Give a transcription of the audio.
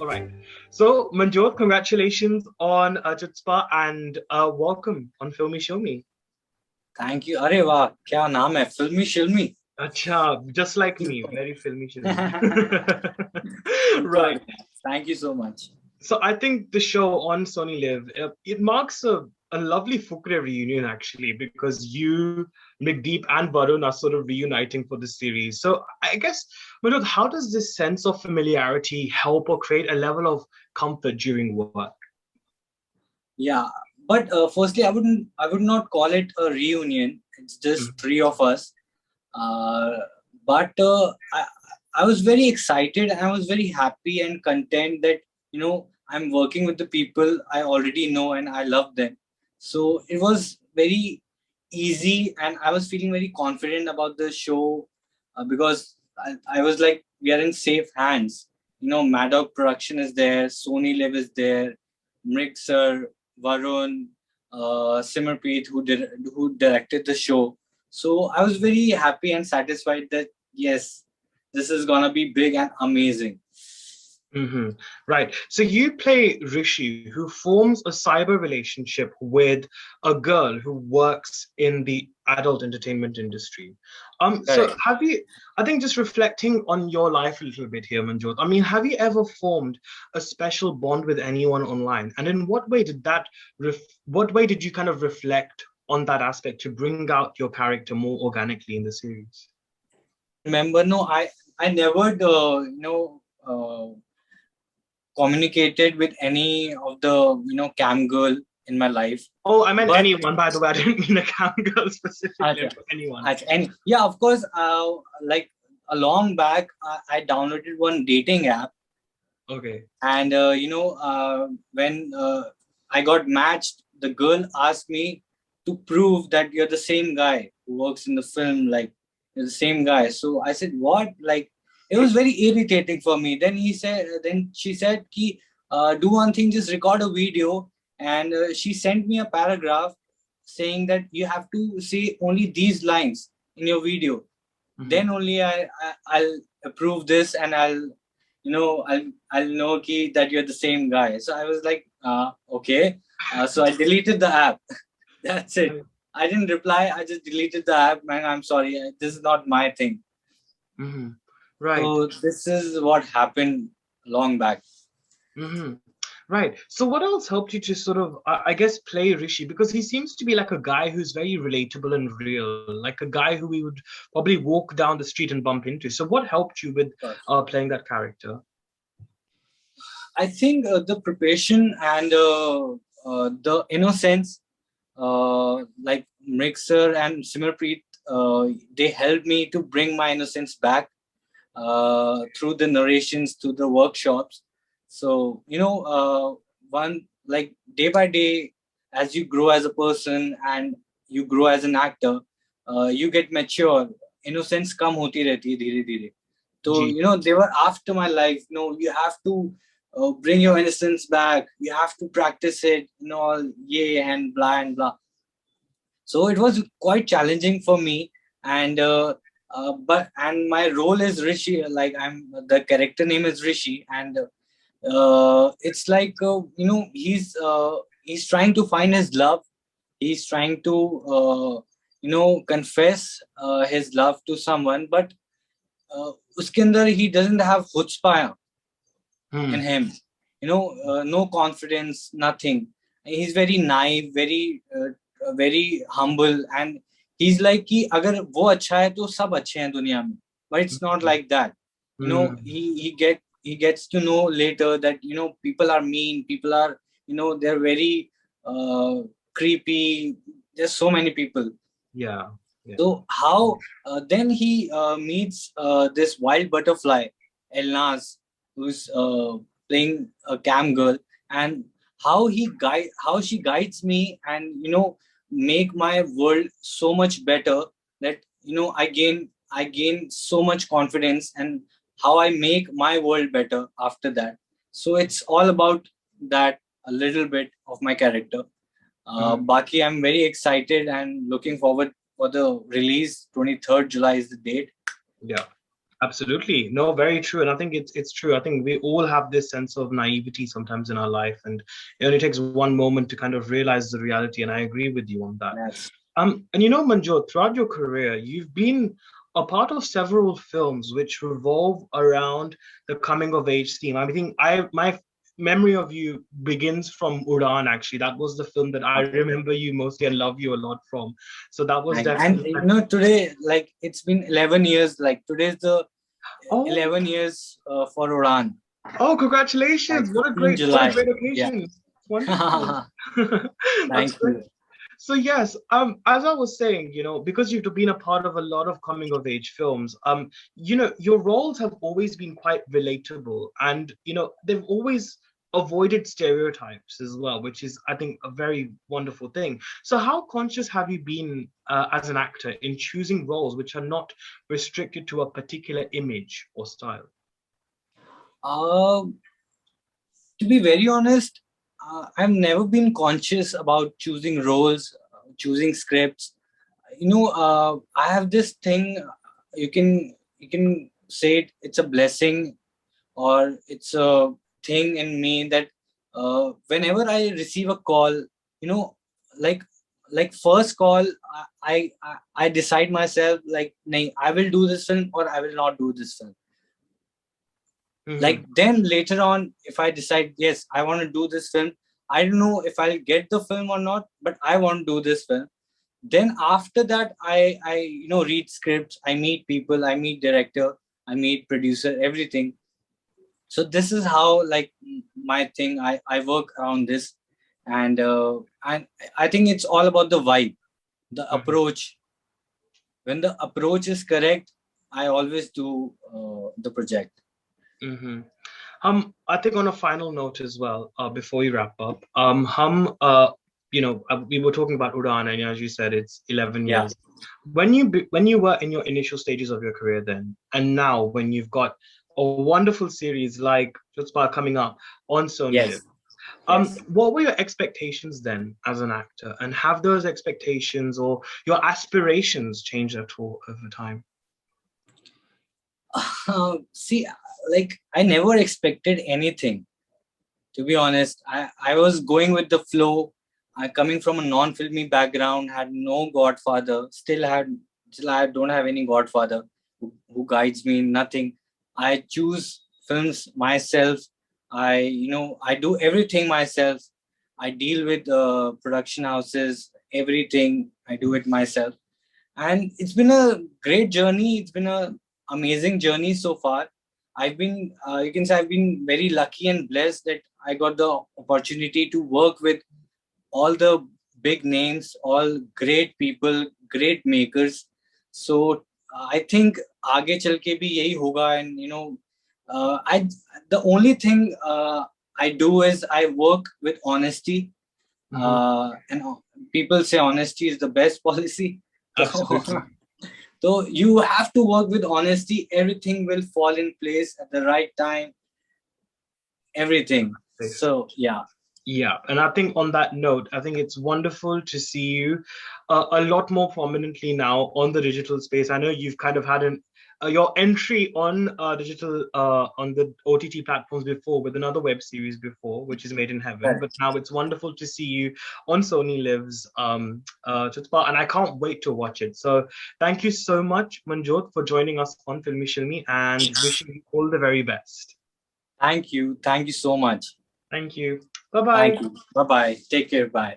right. So, Manjot, congratulations on Chutzpah and welcome on Filme Shilmy. Thank you. अरे वाह, क्या नाम है? फिल्मी शिल्मी. Acha, just like me, very filmy Shilmy. Super. Right. Thank you so much. So I think the show on SonyLIV, it marks a lovely Fukre reunion actually, because you, Mrighdeep and Varun are sort of reuniting for the series. So I guess, Manoj, how does this sense of familiarity help or create a level of comfort during work? Yeah, but firstly, I would not call it a reunion. It's just three of us. But I was very excited. I was very happy and content that I'm working with the people I already know and I love them. So it was very easy, and I was feeling very confident about the show because I was like, we are in safe hands. Maddock Production is there, SonyLIV is there, Mrik sir, Varun, Simmerpreet, who directed the show. So I was very happy and satisfied that yes, this is gonna be big and amazing. Mm-hmm. Right. So you play Rishi, who forms a cyber relationship with a girl who works in the adult entertainment industry. So have you, I think just reflecting on your life a little bit here, Manjot, I mean, have you ever formed a special bond with anyone online? And in what way did what way did you kind of reflect on that aspect to bring out your character more organically in the series? Remember, no, I never, communicated with any of the cam girl in my life. Oh, I meant anyone, by the way. I didn't mean a cam girl specifically, but anyone. And yeah, of course, like a long back, I downloaded one dating app. Okay. And when I got matched, the girl asked me to prove that you're the same guy who works in the film, like you're the same guy. So I said, what? Like, it was very irritating for me. Then she said, do one thing, just record a video. And she sent me a paragraph saying that you have to say only these lines in your video. Mm-hmm. Then only I'll approve this, and I'll know that you're the same guy. So I was like, okay. So I deleted the app. That's it. I didn't reply. I just deleted the app. Man, I'm sorry. This is not my thing. Mm-hmm. Right. So this is what happened long back. Mm-hmm. Right. So what else helped you to sort of, I guess, play Rishi? Because he seems to be like a guy who's very relatable and real, like a guy who we would probably walk down the street and bump into. So what helped you with playing that character? I think the preparation and the innocence, like Mrixer and Simmerpreet, they helped me to bring my innocence back through the narrations, through the workshops. So, one, like day by day, as you grow as a person and you grow as an actor, you get mature. Innocence come hoti rehti hai dheere dheere. So, they were after my life. You have to bring your innocence back. You have to practice it, yeah, and blah. So it was quite challenging for me. And but my role is Rishi. Like the character name is Rishi, and it's like he's trying to find his love. He's trying to confess his love to someone, but uske andar he doesn't have chutzpah in him. No confidence, nothing. He's very naive, very humble, and he's like कि अगर वो अच्छा है तो सब अच्छे हैं दुनिया में. But it's not like that. He gets to know later that people are mean, people are they're very creepy. There's so many people. Yeah. So how then he meets this wild butterfly, Elnaaz, who's playing a cam girl, and how she guides me and make my world so much better that I gain so much confidence, and how I make my world better after that. So it's all about that, a little bit of my character. Baki, I'm very excited and looking forward for the release. 23rd July is the date. Yeah. Absolutely. No, very true. And I think it's true. I think we all have this sense of naivety sometimes in our life, and it only takes one moment to kind of realize the reality. And I agree with you on that. Yes. And Manjot, throughout your career, you've been a part of several films which revolve around the coming of age theme. I think my memory of you begins from Udan, actually. That was the film that I remember you mostly and love you a lot from. So that was And definitely. today, like it's been 11 years. Like today's the Oh, 11 years for Udan. oh, Like congratulations. in What a July. great Yeah. occasion. It's wonderful. That's Thank great. you. So yes, as I was saying, because you've been a part of a lot of coming of age films, your roles have always been quite relatable, and they've always avoided stereotypes as well, which is, I think, a very wonderful thing. So how conscious have you been as an actor in choosing roles which are not restricted to a particular image or style? Uh, to be very honest, I've never been conscious about choosing roles, choosing scripts. I have this thing. You can say it's a blessing, or it's a thing in me that whenever I receive a call, you know, like first call, I decide myself like, "Nahin, I will do this film or I will not do this film." Like Mm-hmm. then later on, if I decide yes, I want to do this film, I don't know if I'll get the film or not, but I want to do this film. Then after that, I read scripts, I meet people, I meet director, I meet producer, everything. So this is how, like, my thing, I work around this. And I think it's all about the vibe, the Mm-hmm. approach. When the approach is correct, I always do the project. Mm-hmm. I think on a final note as well, before we wrap up, we were talking about Udan, and as you said, it's 11 Yeah. years. When you were in your initial stages of your career then, and now when you've got a wonderful series like Chutzpah coming up on SonyLIV, Yes. Yes. what were your expectations then as an actor, and have those expectations or your aspirations changed at all over time? See, like I never expected anything. To be honest, I was going with the flow. I coming from a non-filmy background, had no godfather, still I don't have any godfather who guides me, nothing. I choose films myself. I do everything myself. I deal with production houses, everything. I do it myself. And it's been a great journey. It's been a amazing journey so far. You can say I've been very lucky and blessed that I got the opportunity to work with all the big names, all great people, great makers. So I think आगे चल के भी यही होगा. And I the only thing I do is I work with honesty. Mhm. And people say honesty is the best policy. Absolutely. So you have to work with honesty. Everything will fall in place at the right time. Everything. So yeah. Yeah, and I think on that note, I think it's wonderful to see you a lot more prominently now on the digital space. I know you've kind of had your entry on digital on the OTT platforms before with another web series before, which is Made in Heaven. But Correct. now it's wonderful to see you on SonyLIV's Chutzpah, and I can't wait to watch it. So thank you so much, Manjot, for joining us on Filme Shilmy, and wishing you all the very best. Thank you. Thank you so much. Thank you. Bye bye. Thank you. Bye bye. Take care. Bye.